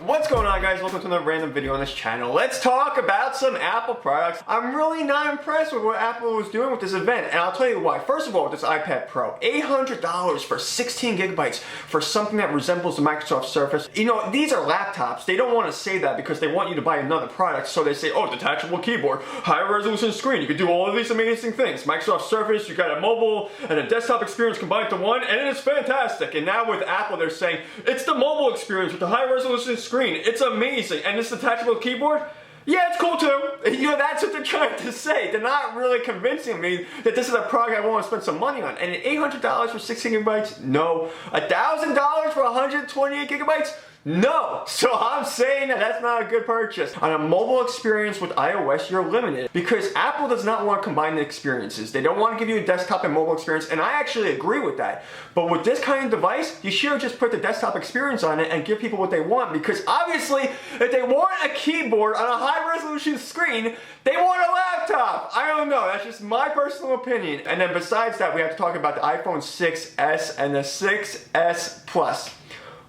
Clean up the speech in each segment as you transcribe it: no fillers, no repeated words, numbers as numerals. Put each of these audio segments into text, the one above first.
What's going on, guys? Welcome to another random video on this channel. Let's talk about some Apple products. I'm really not impressed with what Apple was doing with this event, and I'll tell you why. First of all, with this iPad Pro, $800 for 16 gigabytes for something that resembles the Microsoft Surface. You know, these are laptops. They don't want to say that because they want you to buy another product, so they say, oh, detachable keyboard, high resolution screen, you can do all of these amazing things. Microsoft Surface, you got a mobile and a desktop experience combined into one, and it's fantastic. And now with Apple, they're saying, it's the mobile experience with the high resolution screen. It's amazing. And this detachable keyboard, yeah, it's cool too. You know, that's what they're trying to say. They're not really convincing me that this is a product I want to spend some money on. And $800 for 16 gigabytes? No. $1,000 for 128 gigabytes? No. So I'm saying that that's not a good purchase. On a mobile experience with iOS, you're limited because Apple does not want to combine the experiences. They don't want to give you a desktop and mobile experience, and I actually agree with that. But with this kind of device, you should just put the desktop experience on it and give people what they want, because obviously, if they want a keyboard on a high-resolution screen, they want a laptop. I don't know. That's just my personal opinion. And then besides that, we have to talk about the iPhone 6s and the 6s Plus.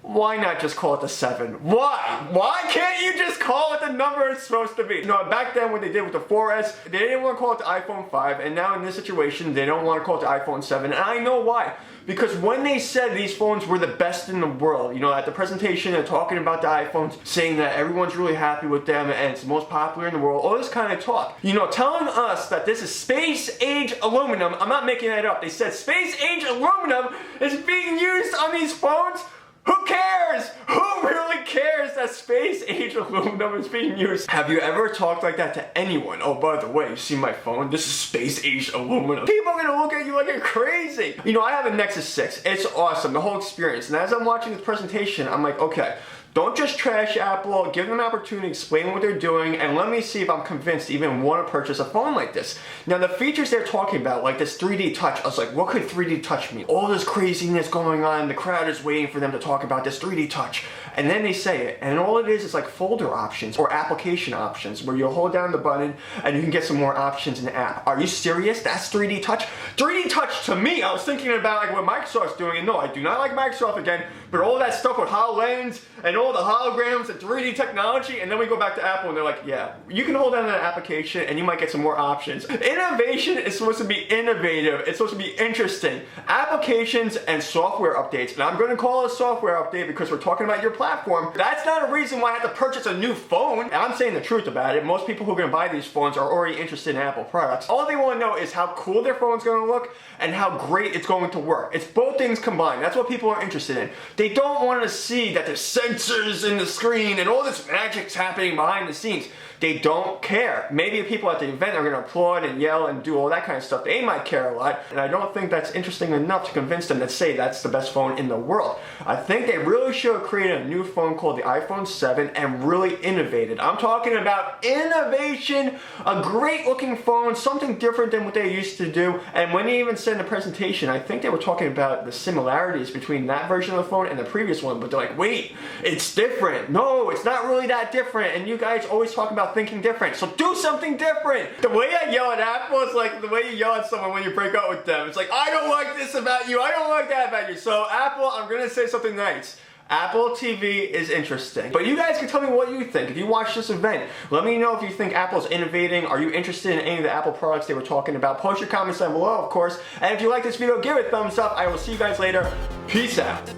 Why not just call it the 7? Why? Why can't you just call it the number it's supposed to be? You know, back then what they did with the 4S, they didn't want to call it the iPhone 5, and now in this situation, they don't want to call it the iPhone 7, and I know why. Because when they said these phones were the best in the world, you know, at the presentation, they're talking about the iPhones, saying that everyone's really happy with them, and it's the most popular in the world, all this kind of talk. You know, telling us that this is space-age aluminum, I'm not making that up, they said space-age aluminum is being used on these phones. Who cares? Who really cares that space-age aluminum is being used? Have you ever talked like that to anyone? Oh, by the way, you see my phone? This is space-age aluminum. People are gonna look at you like you're crazy. You know, I have a Nexus 6. It's awesome, the whole experience. And as I'm watching this presentation, I'm like, okay, don't just trash Apple, give them an opportunity to explain what they're doing, and let me see if I'm convinced to even want to purchase a phone like this. Now, the features they're talking about, like this 3D touch, I was like, what could 3D touch mean? All this craziness going on, the crowd is waiting for them to talk about this 3D touch. And then they say it, and all it is like folder options or application options, where you'll hold down the button and you can get some more options in the app. Are you serious? That's 3D touch? 3D touch to me, I was thinking about like what Microsoft's doing, and no, I do not like Microsoft again, but all that stuff with HoloLens and all the holograms and 3D technology, and then we go back to Apple and they're like, yeah, you can hold down that application and you might get some more options. Innovation is supposed to be innovative. It's supposed to be interesting. Applications and software updates, and I'm going to call it a software update because we're talking about your platform. That's not a reason why I have to purchase a new phone. And I'm saying the truth about it. Most people who are going to buy these phones are already interested in Apple products. All they want to know is how cool their phone's going to look and how great it's going to work. It's both things combined. That's what people are interested in. They don't want to see that there's sensors in the screen and all this magic's happening behind the scenes. They don't care. Maybe the people at the event are going to applaud and yell and do all that kind of stuff. They might care a lot, and I don't think that's interesting enough to convince them to say that's the best phone in the world. I think they really should have created a new phone called the iPhone 7 and really innovated. I'm talking about innovation, a great looking phone, something different than what they used to do. And when they even said in the presentation, I think they were talking about the similarities between that version of the phone and the previous one, but they're like, wait, it's different. No, it's not really that different, and you guys always talk about thinking different, so do something different. The way I yell at Apple is like the way you yell at someone when you break up with them. It's like, I don't like this about you, I don't like that about you. So Apple, I'm gonna say something nice. Apple TV is interesting. But you guys can tell me what you think. If you watch this event, let me know if you think Apple's innovating. Are you interested in any of the Apple products they were talking about? Post your comments down below, of course. And if you like this video, give it a thumbs up. I will see you guys later. Peace out.